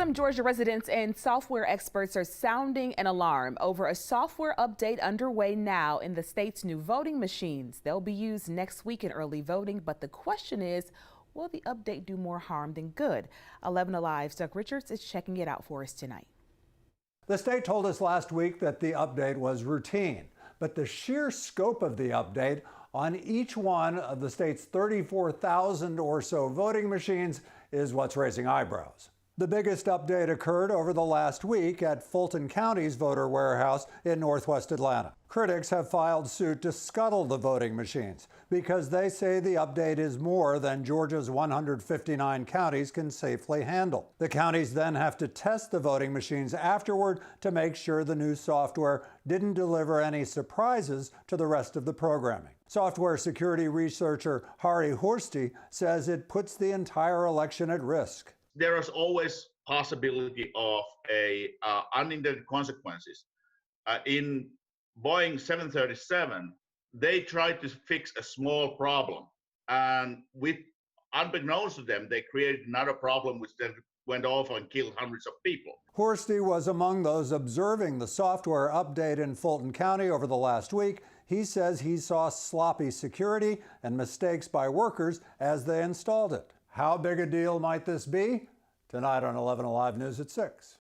Some Georgia residents and software experts are sounding an alarm over a software update underway now in the state's new voting machines. They'll be used next week in early voting, but the question is, will the update do more harm than good? 11 Alive's Doug Richards is checking it out for us tonight. The state told us last week that the update was routine, but the sheer scope of the update on each one of the state's 34,000 or so voting machines is what's raising eyebrows. The biggest update occurred over the last week at Fulton County's voter warehouse in northwest Atlanta. Critics have filed suit to scuttle the voting machines because they say the update is more than Georgia's 159 counties can safely handle. The counties then have to test the voting machines afterward to make sure the new software didn't deliver any surprises to the rest of the programming. Software security researcher Hari Horsti says it puts the entire election at risk. There is always possibility of unintended consequences. In Boeing 737, they tried to fix a small problem, and unbeknownst to them, they created another problem which then went off and killed hundreds of people. Horsti was among those observing the software update in Fulton County over the last week. He says he saw sloppy security and mistakes by workers as they installed it. How big a deal might this be? Tonight on 11 Alive News at 6.